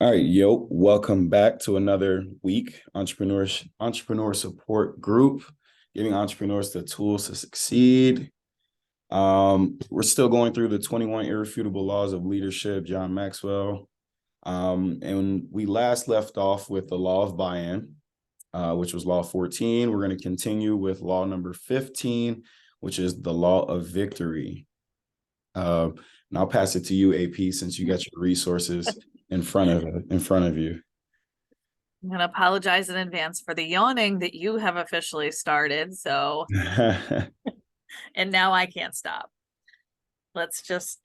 All right, yo, welcome back to another week. Entrepreneur support group, giving entrepreneurs the tools to succeed. We're still going through the 21 irrefutable laws of leadership, John Maxwell. And we last left off with the law of buy-in, which was law 14. We're going to continue with law number 15, which is the law of victory. And I'll pass it to you, AP, since you got your resources in front of you. I'm going to apologize in advance for the yawning that you have officially started. And now I can't stop. Let's just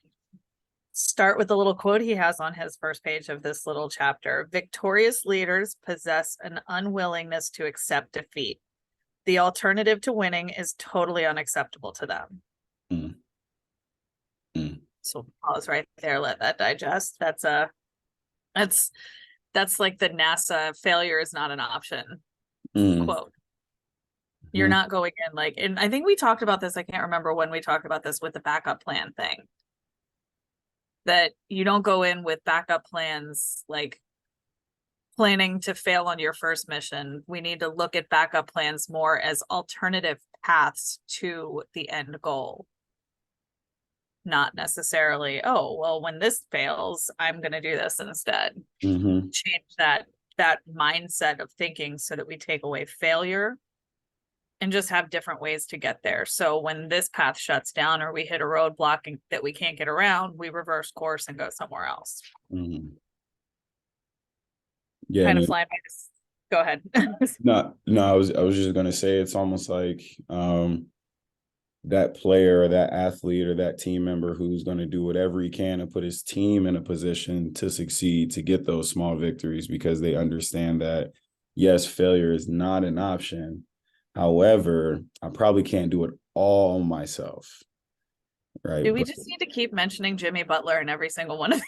start with the little quote he has on his first page of this little chapter. Victorious leaders possess an unwillingness to accept defeat. The alternative to winning is totally unacceptable to them. Mm. Mm. So pause right there, let that digest. That's like the NASA failure is not an option quote. You're not going in and I think we talked about this. I can't remember when we talked about this with the backup plan thing. That you don't go in with backup plans, like planning to fail on your first mission. We need to look at backup plans more as alternative paths to the end goal. Not necessarily, oh, well, when this fails, I'm going to do this instead. Change that mindset of thinking so that we take away failure and just have different ways to get there. So when this path shuts down or we hit a roadblock that we can't get around, we reverse course and go somewhere else. Yeah, kind of flying by this. Go ahead. No, I was just gonna say it's almost like that player or that athlete or that team member who's going to do whatever he can to put his team in a position to succeed, to get those small victories, because they understand that, yes, failure is not an option. However, I probably can't do it all myself. Right. Do we just need to keep mentioning Jimmy Butler in every single one of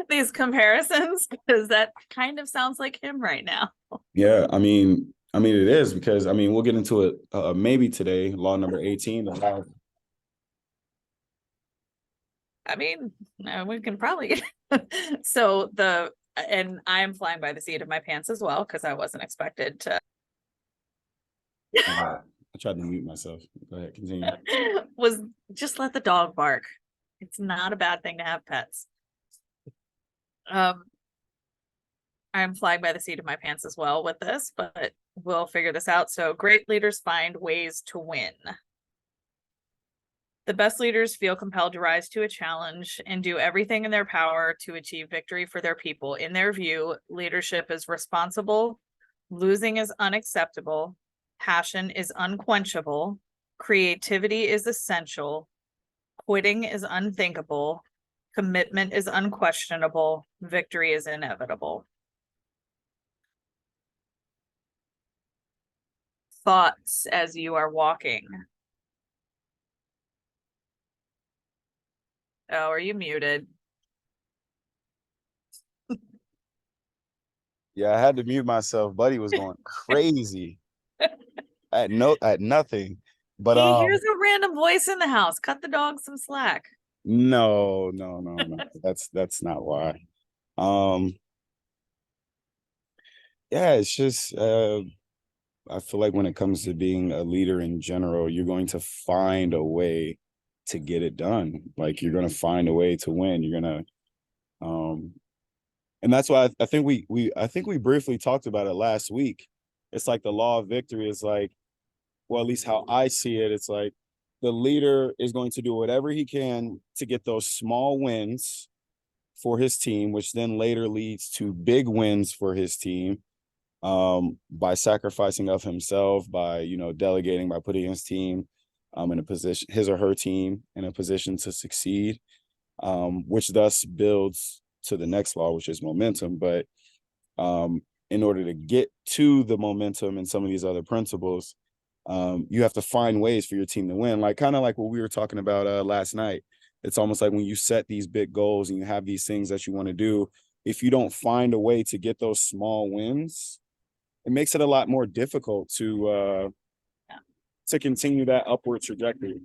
these comparisons? Because that kind of sounds like him right now. Yeah, I mean, it is, because we'll get into it maybe today. Law number 18. We can probably and I'm flying by the seat of my pants as well, because I wasn't expected to. I tried to mute myself. Go ahead, continue. Was just let the dog bark. It's not a bad thing to have pets. I'm flying by the seat of my pants as well with this, but we'll figure this out. So great leaders find ways to win. The best leaders feel compelled to rise to a challenge and do everything in their power to achieve victory for their people. In their view, leadership is responsible, losing is unacceptable, passion is unquenchable, creativity is essential, quitting is unthinkable, commitment is unquestionable, victory is inevitable. Thoughts as you are walking? Oh, are you muted? Yeah, I had to mute myself. Buddy was going crazy at nothing. But he hears a random voice in the house. Cut the dog some slack. No. That's not why. Yeah, it's just I feel like when it comes to being a leader in general, you're going to find a way to get it done. Like, you're going to find a way to win. You're going to and that's why I think we briefly talked about it last week. It's like the law of victory is like, well, at least how I see it, it's like the leader is going to do whatever he can to get those small wins for his team, which then later leads to big wins for his team, by sacrificing of himself, by, delegating, by putting his team in a position, his or her team in a position to succeed, which thus builds to the next law, which is momentum. But in order to get to the momentum and some of these other principles, you have to find ways for your team to win. Like, kind of like what we were talking about last night. It's almost like when you set these big goals and you have these things that you want to do, if you don't find a way to get those small wins, it makes it a lot more difficult to continue that upward trajectory.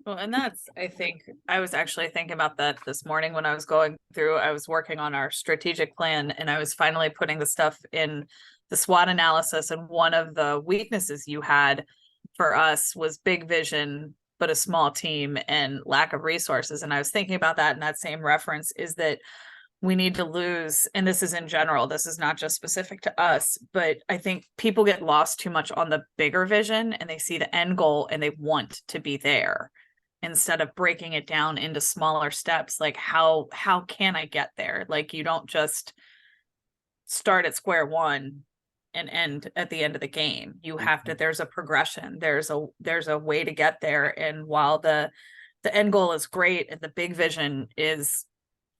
Well, and that's, I think, I was actually thinking about that this morning when I was going through, I was working on our strategic plan and I was finally putting the stuff in the SWOT analysis. And one of the weaknesses you had for us was big vision, but a small team and lack of resources. And I was thinking about that in that same reference is that we need to lose, and this is in general, this is not just specific to us, but I think people get lost too much on the bigger vision and they see the end goal and they want to be there instead of breaking it down into smaller steps. Like how can I get there? Like you don't just start at square one and end at the end of the game. You have to, there's a progression, there's a way to get there. And while the end goal is great and the big vision is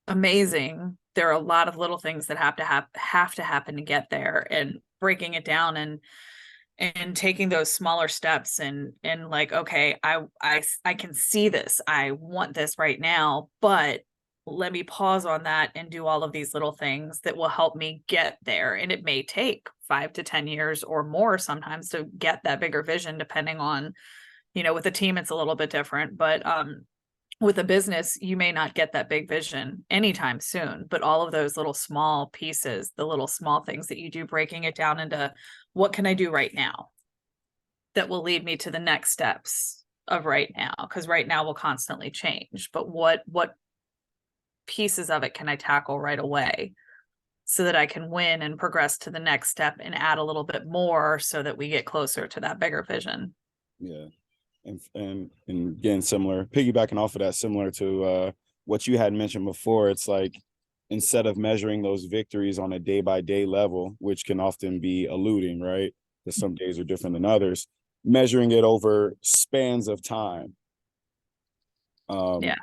amazing, there are a lot of little things that have to happen to get there, and breaking it down and taking those smaller steps and like, okay, I can see this, I want this right now, but let me pause on that and do all of these little things that will help me get there. And it may take 5 to 10 years or more sometimes to get that bigger vision, depending on, with a team it's a little bit different, but with a business, you may not get that big vision anytime soon, but all of those little small pieces, the little small things that you do, breaking it down into what can I do right now that will lead me to the next steps of right now? Because right now will constantly change, but what pieces of it can I tackle right away so that I can win and progress to the next step and add a little bit more so that we get closer to that bigger vision. Yeah. And again, similar, piggybacking off of that, similar to what you had mentioned before, it's like instead of measuring those victories on a day by day level, which can often be eluding, right? Because some days are different than others, measuring it over spans of time. Yeah.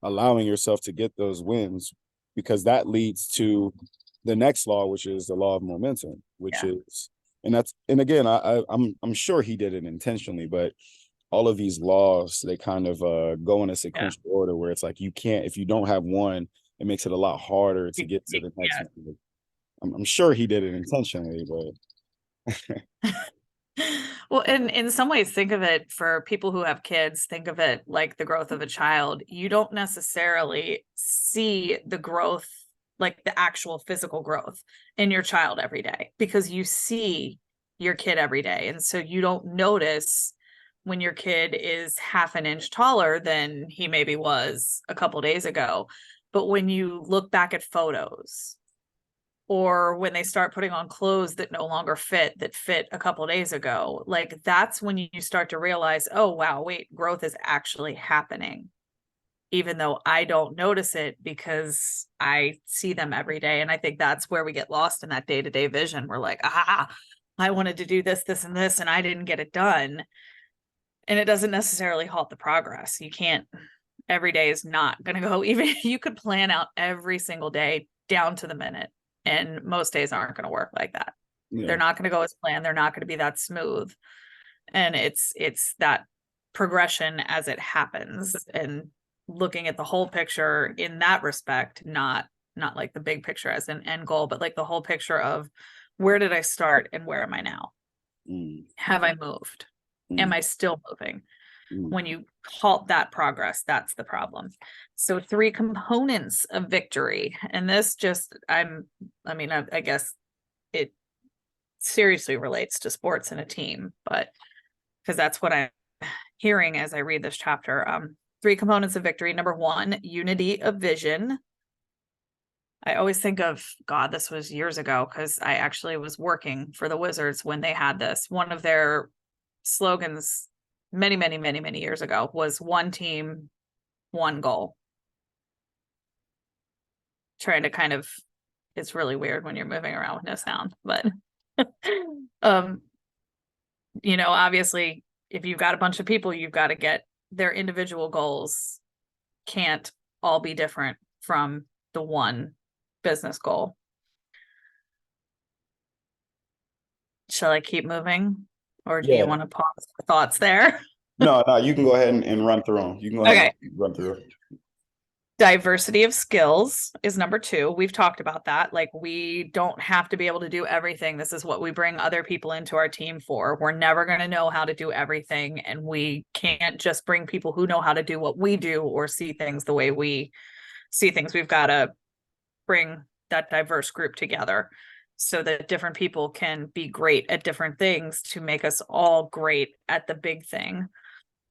Allowing yourself to get those wins, because that leads to the next law, which is the law of momentum, which is, and again, I'm sure he did it intentionally, but all of these laws, they kind of go in a sequential order where it's like you can't, if you don't have one, it makes it a lot harder to get to the next one. I'm sure he did it intentionally, but well, in some ways, think of it, for people who have kids, think of it like the growth of a child. You don't necessarily see the growth, like the actual physical growth in your child every day, because you see your kid every day. And so you don't notice when your kid is half an inch taller than he maybe was a couple days ago. But when you look back at photos, or when they start putting on clothes that no longer fit, that fit a couple days ago, like that's when you start to realize, oh, wow, wait, growth is actually happening, even though I don't notice it because I see them every day. And I think that's where we get lost in that day-to-day vision. We're like, I wanted to do this, this, and this, and I didn't get it done. And it doesn't necessarily halt the progress. You can't, every day is not going to go, even you could plan out every single day down to the minute. And most days aren't going to work like that. Yeah. They're not going to go as planned. They're not going to be that smooth. And it's that progression as it happens, and looking at the whole picture in that respect, not like the big picture as an end goal, but like the whole picture of where did I start and where am I now? Have I moved? Am I still moving? When you halt that progress, that's the problem. So 3 components of victory. And this just, I guess it seriously relates to sports and a team, but because that's what I'm hearing as I read this chapter. 3 components of victory. Number 1, unity of vision. I always think of, God, this was years ago, because I actually was working for the Wizards when they had this. One of their slogans many, many, many, many years ago was one team, one goal. Trying to kind of, it's really weird when you're moving around with no sound, but obviously if you've got a bunch of people, you've got to get their individual goals can't all be different from the one business goal. Shall I keep moving, or do you want to pause for thoughts there? No, you can go ahead and run through them. You can go ahead and run through. Diversity of skills is number 2. We've talked about that. Like, we don't have to be able to do everything. This is what we bring other people into our team for. We're never going to know how to do everything, and we can't just bring people who know how to do what we do or see things the way we see things. We've got to bring that diverse group together so that different people can be great at different things to make us all great at the big thing.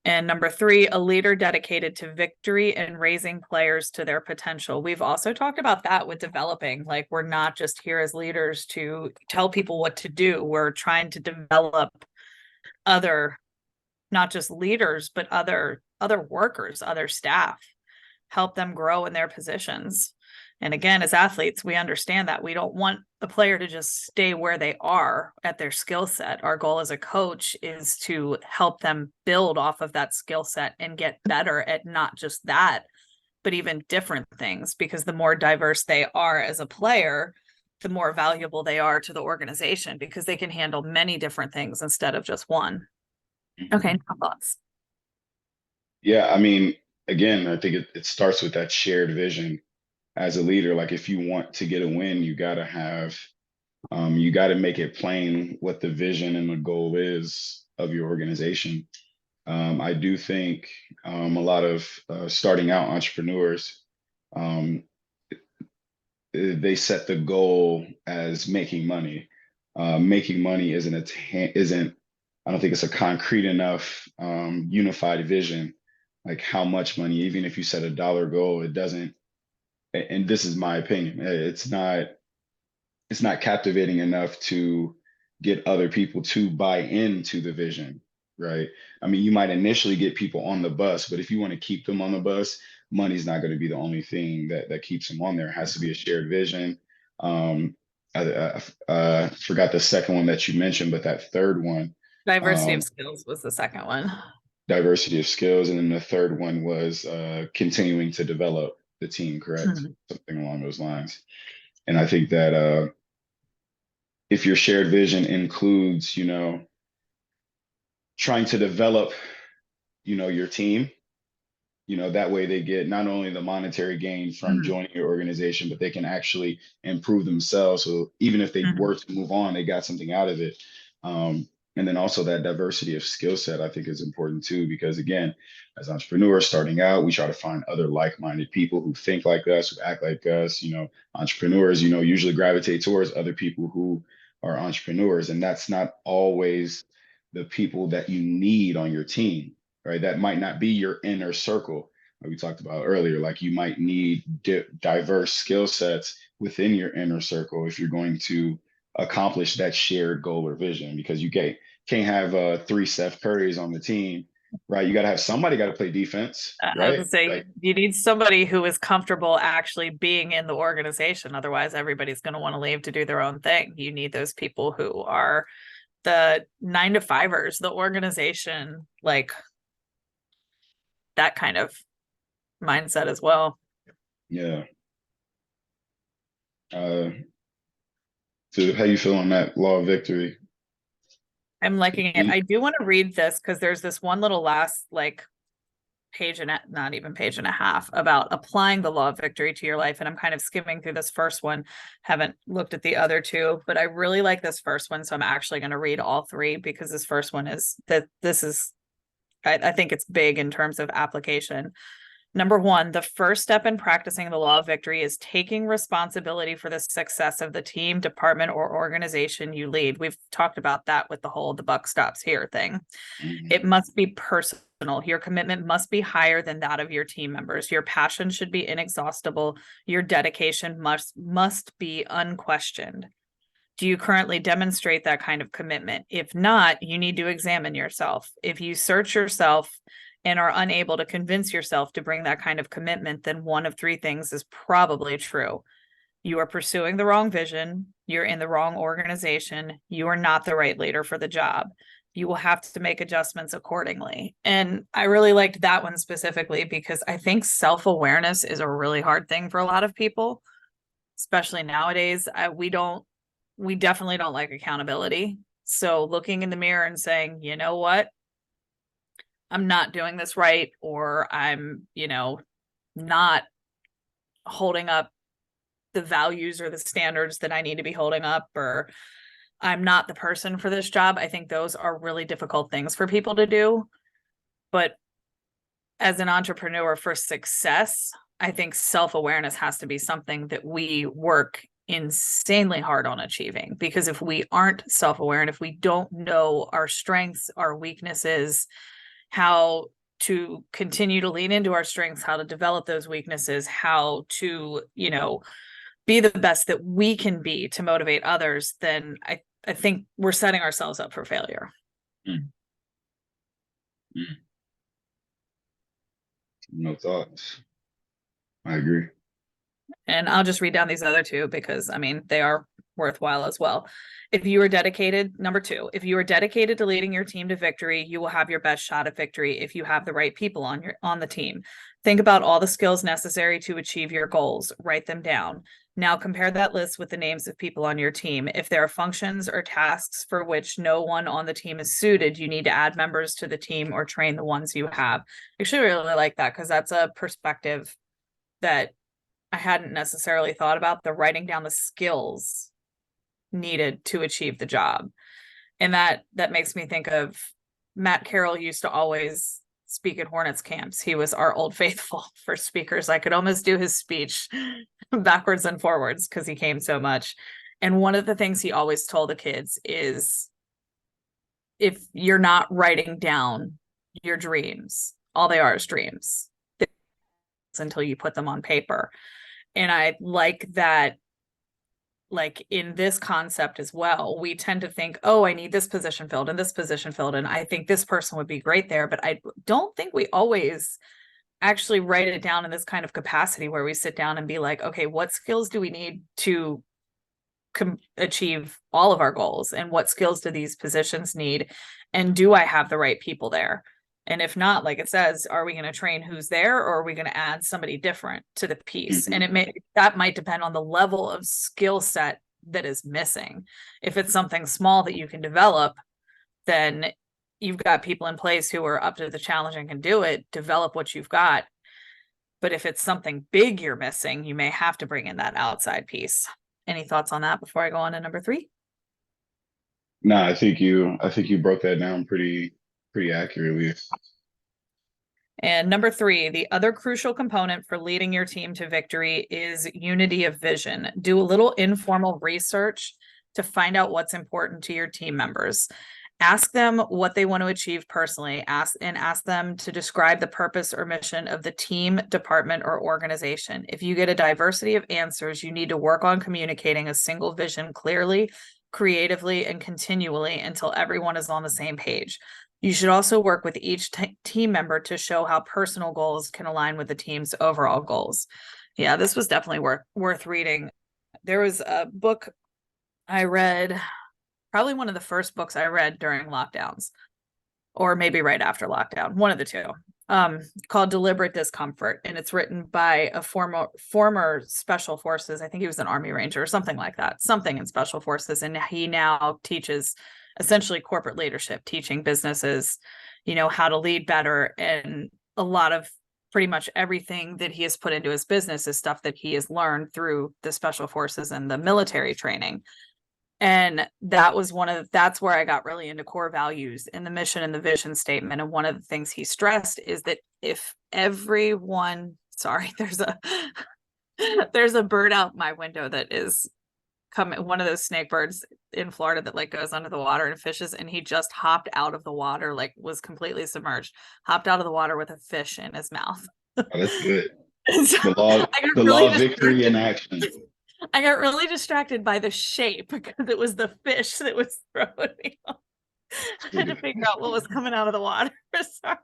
And number 3, a leader dedicated to victory and raising players to their potential. We've also talked about that with developing. Like, we're not just here as leaders to tell people what to do. We're trying to develop other, not just leaders, but other workers, other staff, help them grow in their positions. And again, as athletes, we understand that we don't want a player to just stay where they are at their skill set. Our goal as a coach is to help them build off of that skill set and get better at not just that, but even different things, because the more diverse they are as a player, the more valuable they are to the organization, because they can handle many different things instead of just one. Okay, no thoughts. Yeah, I mean, again, I think it starts with that shared vision as a leader. Like, if you want to get a win, you got to make it plain what the vision and the goal is of your organization. I do think a lot of starting out entrepreneurs, um, they set the goal as making money. Making money isn't, I don't think it's a concrete enough unified vision. Like, how much money, even if you set a dollar goal, it doesn't, and this is my opinion, it's not captivating enough to get other people to buy into the vision, right? I mean, you might initially get people on the bus, but if you want to keep them on the bus, money's not going to be the only thing that keeps them on there. It has to be a shared vision. Um, I forgot the second one that you mentioned, but that third one, Diversity of um, skills was the second one. diversity of skills, and then the third one was continuing to develop the team, correct? Mhm. Something along those lines. And I think that if your shared vision includes, trying to develop, your team, that way they get not only the monetary gain from Mhm. joining your organization, but they can actually improve themselves. So even if they Mhm. were to move on, they got something out of it. Um, and then also that diversity of skill set, I think, is important too, because again, as entrepreneurs starting out, we try to find other like-minded people who think like us, who act like us. Entrepreneurs, usually gravitate towards other people who are entrepreneurs, and that's not always the people that you need on your team, right? That might not be your inner circle, like we talked about earlier. Like, you might need diverse skill sets within your inner circle if you're going to accomplish that shared goal or vision, because you can't have 3 Steph Currys on the team, right? You got to have somebody got to play defense, I was gonna right? say, Like, you need somebody who is comfortable actually being in the organization. Otherwise, everybody's going to want to leave to do their own thing. You need those people who are the 9 to 5ers, the organization, like that kind of mindset as well. yeah. So how you feel on that law of victory? I'm liking it. I do want to read this because there's this one little last like page and not even page and a half about applying the law of victory to your life. And I'm kind of skimming through this first one, haven't looked at the other two, but I really like this first one. So I'm actually going to read all 3 because this first one is that this is, I think it's big in terms of application. Number 1, the first step in practicing the law of victory is taking responsibility for the success of the team, department, or organization you lead. We've talked about that with the whole "the buck stops here" thing. Mhm. It must be personal. Your commitment must be higher than that of your team members. Your passion should be inexhaustible. Your dedication must be unquestioned. Do you currently demonstrate that kind of commitment? If not, you need to examine yourself. If you search yourself and are unable to convince yourself to bring that kind of commitment, then one of 3 things is probably true. You are pursuing the wrong vision. You're in the wrong organization. You are not the right leader for the job. You will have to make adjustments accordingly. And I really liked that one specifically because I think self-awareness is a really hard thing for a lot of people, especially nowadays. We definitely don't like accountability. So looking in the mirror and saying, you know what, I'm not doing this right, or I'm, not holding up the values or the standards that I need to be holding up, or I'm not the person for this job. I think those are really difficult things for people to do. But as an entrepreneur for success, I think self-awareness has to be something that we work insanely hard on achieving, because if we aren't self-aware and if we don't know our strengths, our weaknesses, how to continue to lean into our strengths, how to develop those weaknesses, how to, be the best that we can be to motivate others, then I think we're setting ourselves up for failure. Mm. Mm. No thoughts. I agree. And I'll just read down these other two because, they are worthwhile as well. If you are dedicated, number 2, if you are dedicated to leading your team to victory, you will have your best shot at victory if you have the right people on the team. Think about all the skills necessary to achieve your goals. Write them down. Now compare that list with the names of people on your team. If there are functions or tasks for which no one on the team is suited, you need to add members to the team or train the ones you have. Actually, I really like that because that's a perspective that I hadn't necessarily thought about, the writing down the skills needed to achieve the job. And that makes me think of Matt Carroll used to always speak at Hornets camps. He was our old faithful for speakers. I could almost do his speech backwards and forwards because he came so much. And one of the things he always told the kids is, if you're not writing down your dreams, all they are is dreams until you put them on paper. And I like that, like in this concept as well, we tend to think, oh, I need this position filled and this position filled, and I think this person would be great there. But I don't think we always actually write it down in this kind of capacity where we sit down and be like, okay, what skills do we need to achieve all of our goals? And what skills do these positions need? And do I have the right people there? And if not, like it says, are we going to train who's there, or are we going to add somebody different to the piece? Mm-hmm. And that might depend on the level of skill set that is missing. If it's something small that you can develop, then you've got people in place who are up to the challenge and can do it. Develop what you've got. But if it's something big you're missing, you may have to bring in that outside piece. Any thoughts on that before I go on to number 3? No, I think you broke that down pretty accurately. And number 3, the other crucial component for leading your team to victory is unity of vision. Do a little informal research to find out what's important to your team members. Ask them what they want to achieve personally. Ask them to describe the purpose or mission of the team, department, or organization. If you get a diversity of answers, you need to work on communicating a single vision clearly, creatively, and continually until everyone is on the same page. You should also work with each team member to show how personal goals can align with the team's overall goals. Yeah, this was definitely worth reading. There was a book I read, probably one of the first books I read during lockdowns, or maybe right after lockdown, one of the two, called Deliberate Discomfort. And it's written by a former special forces. I think he was an Army Ranger or something like that, something in special forces. And he now teaches essentially corporate leadership, teaching businesses, how to lead better. And a lot of pretty much everything that he has put into his business is stuff that he has learned through the special forces and the military training. And that's where I got really into core values and the mission and the vision statement. And one of the things he stressed is that if everyone, sorry, there's a bird out my window that is coming, one of those snake birds in Florida that like goes under the water and fishes. And he just hopped out of the water, like was completely submerged, hopped out of the water with a fish in his mouth. Oh, that's good. So the law of victory in action. I got really distracted by the shape because it was the fish that was throwing me off. I had to figure out what was coming out of the water. Sorry.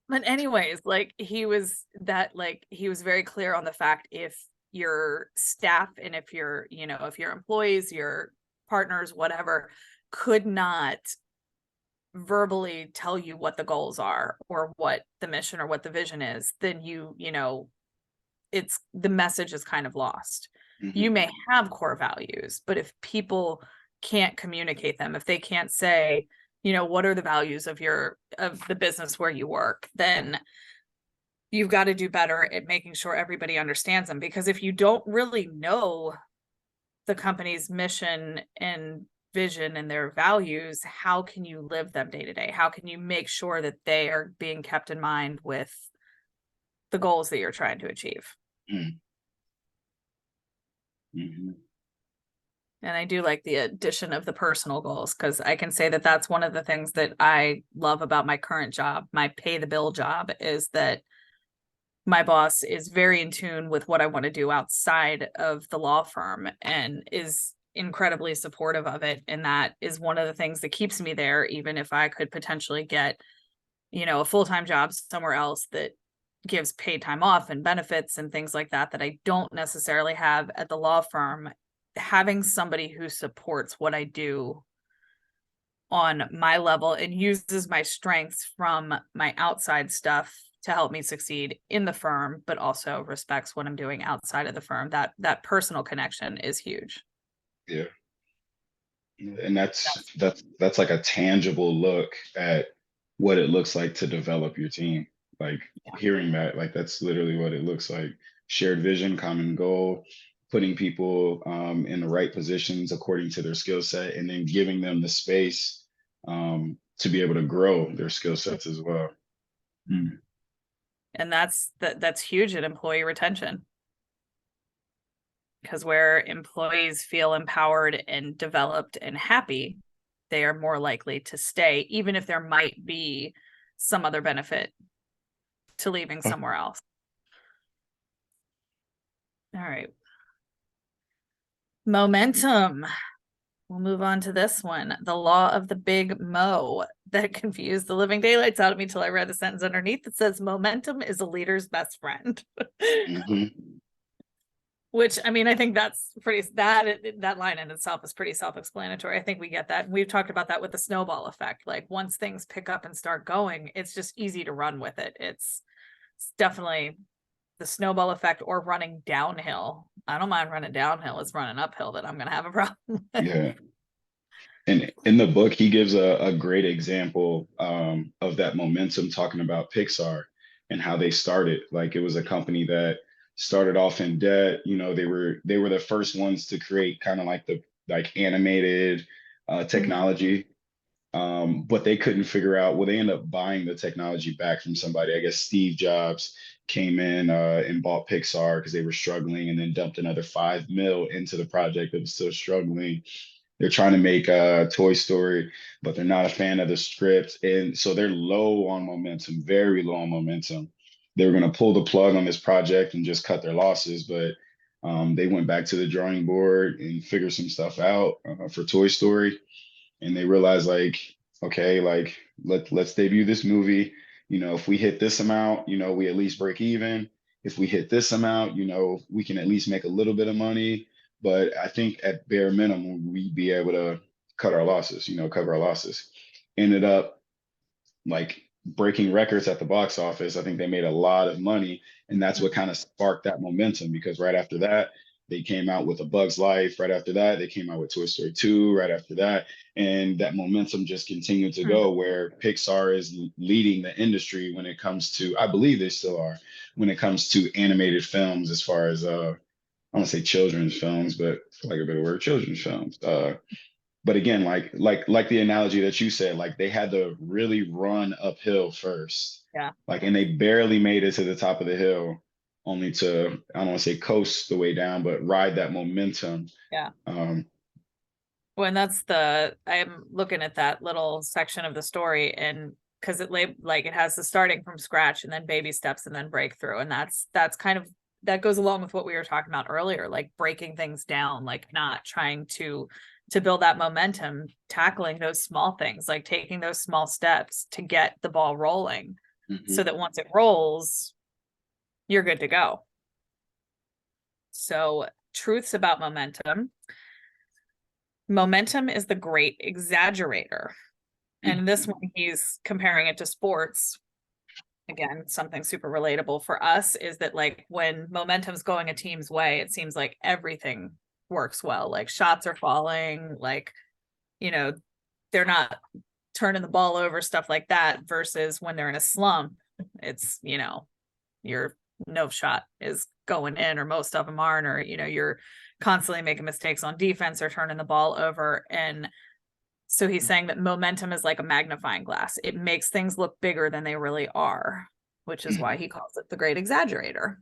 But anyways, he was very clear on the fact, if your staff and if your employees, your partners, whatever, could not verbally tell you what the goals are or what the mission or what the vision is, then it's the message is kind of lost. Mm-hmm. You may have core values, but if people can't communicate them, if they can't say, what are the values of the business where you work, then you've got to do better at making sure everybody understands them, because if you don't really know the company's mission and vision and their values, how can you live them day to day? How can you make sure that they are being kept in mind with the goals that you're trying to achieve? Mm-hmm. And I do like the addition of the personal goals, because I can say that that's one of the things that I love about my current job, my pay the bill job, is that my boss is very in tune with what I want to do outside of the law firm and is incredibly supportive of it. And that is one of the things that keeps me there, even if I could potentially get, a full-time job somewhere else that gives paid time off and benefits and things like that, that I don't necessarily have at the law firm. Having somebody who supports what I do on my level and uses my strengths from my outside stuff to help me succeed in the firm, but also respects what I'm doing outside of the firm, that personal connection is huge. Yeah. And that's like a tangible look at what it looks like to develop your team. Like Yeah. hearing that, like that's literally what it looks like. Shared vision, common goal, putting people in the right positions according to their skill set, and then giving them the space to be able to grow their skill sets as well. Mm. And that's huge at employee retention, because where employees feel empowered and developed and happy, they are more likely to stay, even if there might be some other benefit to leaving somewhere else. All right. Momentum. We'll move on to this one. The law of the big Mo, that confused the living daylights out of me till I read the sentence underneath that says momentum is a leader's best friend. Mm-hmm. Which, I mean, I think that's pretty, that line in itself is pretty self-explanatory. I think we get that. And we've talked about that with the snowball effect. Like once things pick up and start going, it's just easy to run with it. It's definitely the snowball effect, or running downhill. I don't mind running downhill. It's running uphill that I'm going to have a problem with. Yeah. And in the book, he gives a great example of that momentum, talking about Pixar and how they started. Like it was a company that started off in debt. They were the first ones to create kind of like the like animated Mhm. technology. But they couldn't figure out, well, they ended up buying the technology back from somebody. I guess Steve Jobs came in and bought Pixar because they were struggling, and then dumped another 5 mil into the project that was still struggling. They're trying to make Toy Story, but they're not a fan of the script. And so they're low on momentum, very low on momentum. They were going to pull the plug on this project and just cut their losses, but they went back to the drawing board and figured some stuff out for Toy Story. And they realized, like, okay, like let's debut this movie. If we hit this amount, we at least break even. If we hit this amount, we can at least make a little bit of money. But I think at bare minimum, we'd be able to cut our losses, cover our losses. Ended up like breaking records at the box office. I think they made a lot of money, and that's what kind of sparked that momentum, because right after that, they came out with A Bug's Life. Right after that, they came out with Toy Story 2. Right after that, and that momentum just continued to go, where Pixar is leading the industry when it comes to, I believe they still are, when it comes to animated films, as far as I want to say children's films, but for like a better word, children's films. But again, like the analogy that you said, like they had to really run uphill first, Yeah. like, and they barely made it to the top of the hill, only to, I don't want to say coast the way down, but ride that momentum. Yeah. Um, When I'm looking at that little section of the story, and because it has the starting from scratch and then baby steps and then breakthrough. And that's kind of, that goes along with what we were talking about earlier, like breaking things down, like not trying to build that momentum, tackling those small things, like taking those small steps to get the ball rolling, so that once it rolls, you're good to go. So truths about momentum. Momentum is the great exaggerator. And this one, he's comparing it to sports. Again, something super relatable for us is that, like, when momentum's going a team's way, it seems like everything works well. Like shots are falling, like, they're not turning the ball over, stuff like that. Versus when they're in a slump, it's, your no shot is going in, or most of them aren't, or, you know, you're constantly making mistakes on defense or turning the ball over. And so he's saying that momentum is like a magnifying glass. It makes things look bigger than they really are, which is why he calls it the great exaggerator.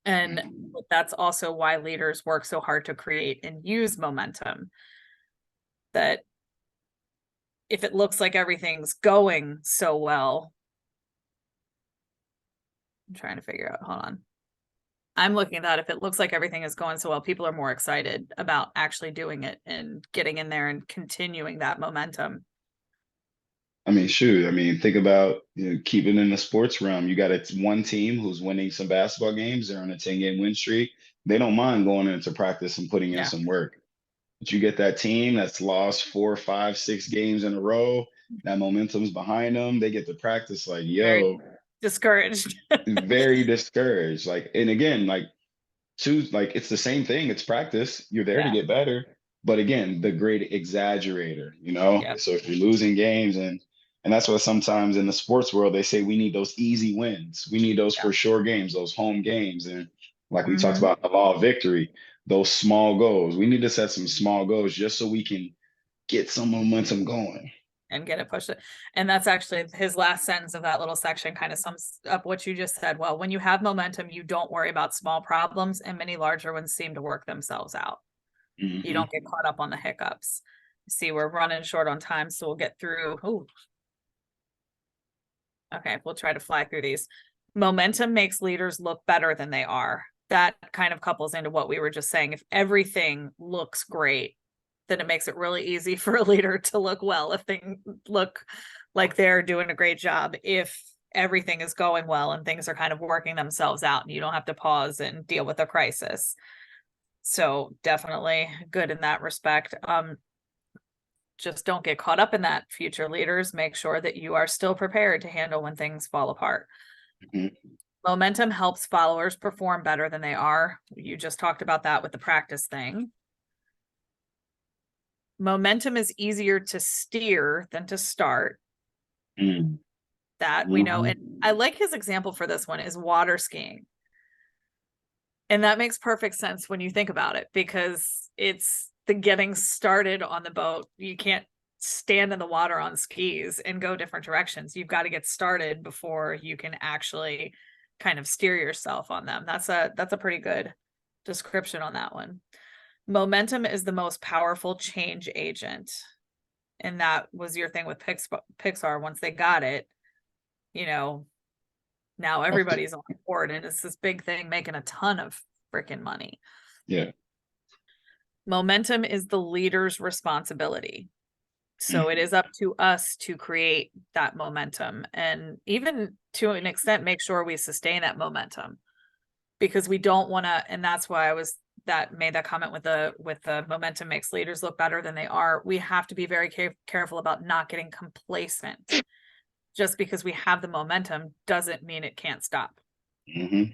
And that's also why leaders work so hard to create and use momentum. That if it looks like everything's going so well, I'm trying to figure out, hold on. I'm looking at that. If it looks like everything is going so well, people are more excited about actually doing it and getting in there and continuing that momentum. I mean, shoot. I mean, think about, you know, keeping in the sports realm. You got one team who's winning some basketball games. They're on a 10-game win streak. They don't mind going into practice and putting in Yeah. some work. But you get that team that's lost 4, 5, 6 games in a row. That momentum's behind them. They get to practice like, Very yo, discouraged. very discouraged. Like, and again, like like it's the same thing. It's practice. You're there to Yeah. get better. But again, the great exaggerator, you know? Yep. So if you're losing games, and that's why sometimes in the sports world they say we need those easy wins. We need those Yeah. for sure games, those home games. And like we talked Mm-hmm. about the law of victory, those small goals. We need to set some small goals just so we can get some momentum going. And get it pushed. And that's actually his last sentence of that little section kind of sums up what you just said. Well, when you have momentum, you don't worry about small problems, and many larger ones seem to work themselves out. You don't get caught up on the hiccups. See, we're running short on time, so we'll get through. Ooh. Okay, we'll try to fly through these. Momentum makes leaders look better than they are. That kind of couples into what we were just saying. If everything looks great, then it makes it really easy for a leader to look well, if things look like they're doing a great job. If everything is going well and things are kind of working themselves out and you don't have to pause and deal with a crisis. So definitely good in that respect. Just don't get caught up in that. Future leaders, make sure that you are still prepared to handle when things fall apart. Mm-hmm. Momentum helps followers perform better than they are. You just talked about that with the practice thing. Momentum is easier to steer than to start. Mm-hmm. That we know. And I like his example for this one is water skiing. And that makes perfect sense when you think about it, because it's the getting started on the boat. You can't stand in the water on skis and go different directions. You've got to get started before you can actually kind of steer yourself on them. That's a pretty good description on that one. Momentum is the most powerful change agent. And that was your thing with Pixar. Once they got it, you know, now everybody's on board, and it's this big thing making a ton of freaking money. Yeah. Momentum is the leader's responsibility. So it is up to us to create that momentum, and even to an extent, make sure we sustain that momentum, because we don't want to. And that's why I made that comment with the momentum makes leaders look better than they are. We have to be very careful about not getting complacent. Just because we have the momentum doesn't mean it can't stop. Mm-hmm.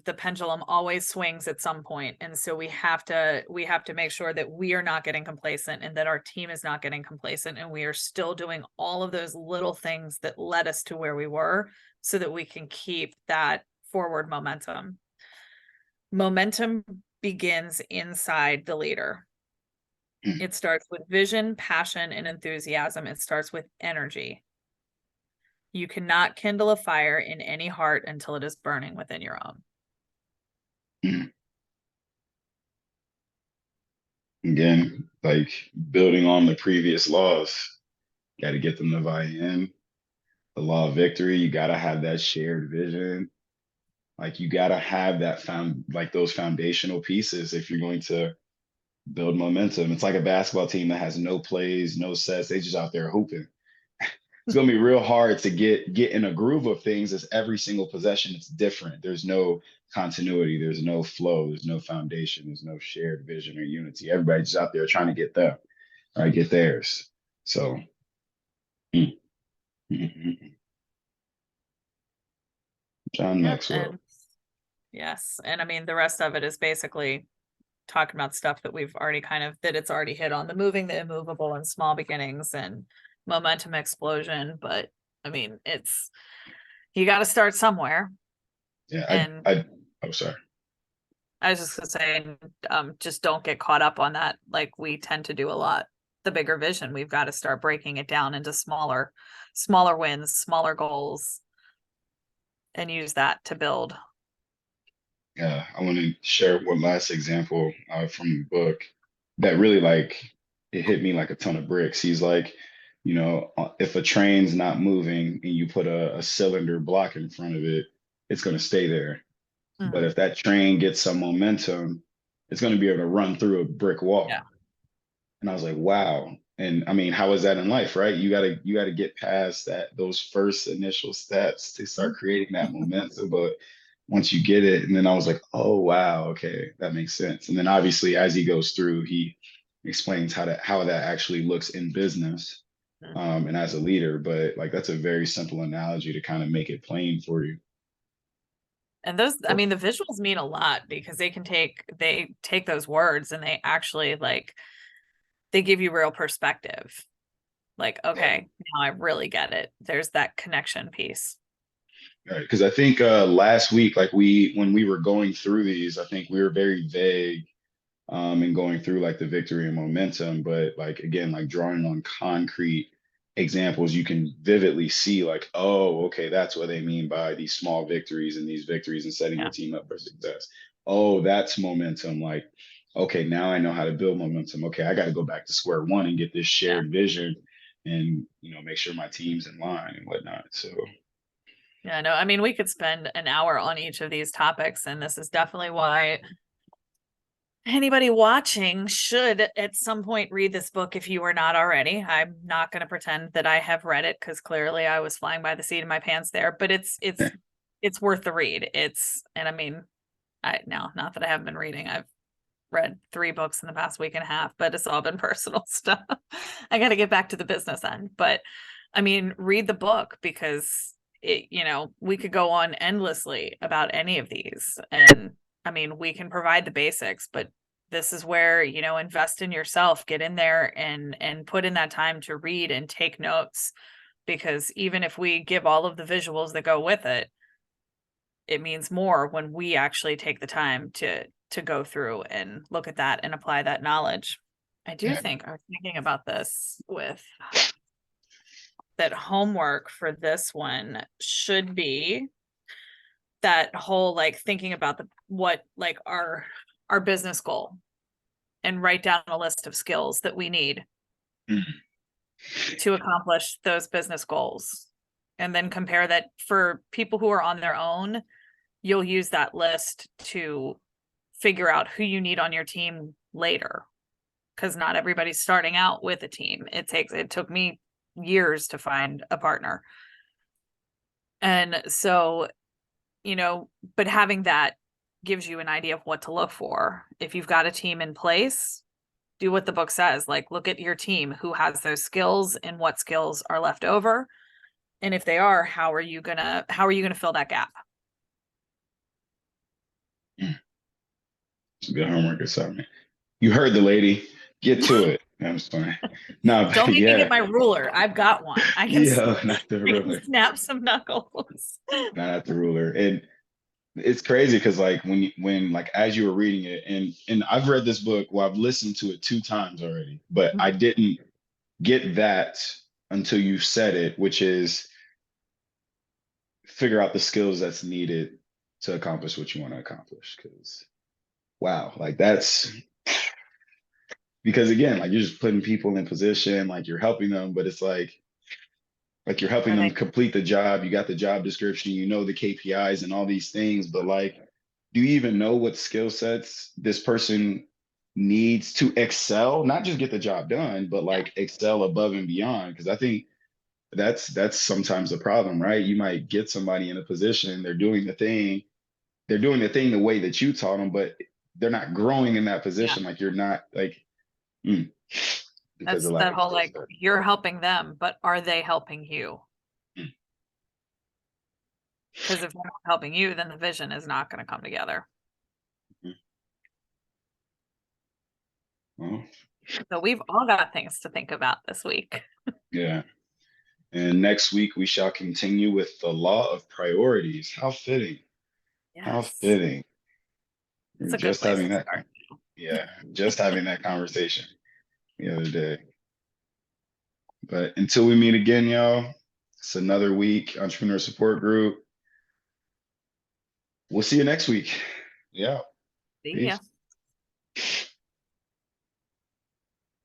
The pendulum always swings at some point, and so we have to make sure that we are not getting complacent, and that our team is not getting complacent, and we are still doing all of those little things that led us to where we were, so that we can keep that forward momentum. Momentum begins inside the leader. It starts with vision, passion, and enthusiasm. It starts with energy. You cannot kindle a fire in any heart until it is burning within your own. Again, like building on the previous laws, got to get them to buy in. The law of victory, you got to have that shared vision. Like you got to have that like those foundational pieces if you're going to build momentum. It's like a basketball team that has no plays, no sets. They just out there hooping. It's gonna be real hard to get in a groove of things as every single possession it's different. There's no continuity, there's no flow, there's no foundation, there's no shared vision or unity. Everybody's just out there trying to get them, right? Get theirs. So John Yep. Maxwell. And yes. And I mean, the rest of it is basically talking about stuff that we've already that it's already hit on: the moving, the immovable, and small beginnings, and momentum explosion. But I mean, you got to start somewhere. Yeah, And oh, sorry. I was just gonna say, just don't get caught up on that like we tend to do a lot. The bigger vision, we've got to start breaking it down into smaller wins, smaller goals, and use that to build. Yeah, I want to share one last example from the book that really like it hit me like a ton of bricks. He's like, if a train's not moving and you put a cylinder block in front of it, it's going to stay there. But Mhm. if that train gets some momentum, it's going to be able to run through a brick Yeah. wall. And I was like, wow. And I mean, how is that in life, right? You gotta get past those first initial steps to start creating that momentum. But once you get it, and then I was like, oh wow, okay, that makes sense. And then obviously as he goes through, he explains how that actually looks in business Mhm. and as a leader. But like that's a very simple analogy to kind of make it plain for you. And those, I mean, the visuals mean a lot because they take those words and they actually like they give you real perspective. Like, okay, now I really get it. There's that connection piece. Right, because I think last week, like when we were going through these, I think we were very vague and going through like the victory and momentum. But like again, like drawing on concrete examples, you can vividly see like, oh, okay, that's what they mean by these small victories and these victories and setting Yeah. your team up for success. Oh, that's momentum. Like, okay, now I know how to build momentum. Okay, I got to go back to square one and get this Yeah. shared vision and make sure my team's in line and whatnot. So Yeah, no, I mean, we could spend an hour on each of these topics, and this is definitely why anybody watching should at some point read this book if you were not already. I'm not going to pretend that I have read it because clearly I was flying by the seat of my pants there, but it's worth the read. And I mean, I now not that I haven't been reading. I've read 3 books in the past week and a half, but it's all been personal stuff. I got to get back to the business end, but I mean, read the book because we could go on endlessly about any of these. And I mean, we can provide the basics, but this is where, invest in yourself, get in there and put in that time to read and take notes because even if we give all of the visuals that go with it, it means more when we actually take the time to go through and look at that and apply that knowledge. I do yeah. think I was thinking about this with that homework for this one should be that whole like thinking about the what like our business goal and write down a list of skills that we need Mhm. to accomplish those business goals and then compare that for people who are on their own. You'll use that list to figure out who you need on your team later because not everybody's starting out with a team. It took me years to find a partner. And so, but having that gives you an idea of what to look for. If you've got a team in place, do what the book says, like look at your team, who has those skills and what skills are left over. And if they are, how are you gonna fill that gap? It's a good homework assignment. You heard the lady. Get to it. I'm just playing. No, Don't but make me get yeah, my ruler. I've got one. I can yeah, not the I can ruler, snap some knuckles. not the ruler. And it's crazy because like when like as you were reading it, and I've read this book. Well, I've listened to it 2 times already, but I didn't get that until you said it, which is figure out the skills that's needed to accomplish what you want to accomplish. Because wow, like that's because again, like you're just putting people in position, like you're helping them, but it's like you're helping Are them they? complete the job. You got the job description, you know the KPIs and all these things, but like, do you even know what skill sets this person needs to excel? Not just get the job done, but Yeah, like excel above and beyond. Because I think that's sometimes the problem, right? You might get somebody in a position, they're doing the thing the way that you taught them, but they're not growing in that yeah. position. Like you're not like mm, because That's of lack that of whole skill like set. you're helping them, but are they helping you? Mm, Because if they're not helping you, then the vision is not going to come together. mm. Well, So we've all got things to think about this week. yeah. And next week we shall continue with the law of priorities. How fitting. How Yes. fitting. We're It's a good just place having to that. start. Yeah, just having that conversation the other day. But until we meet again, y'all, it's another week, Entrepreneur Support Group. We'll see you next week. Yeah. See ya. Peace.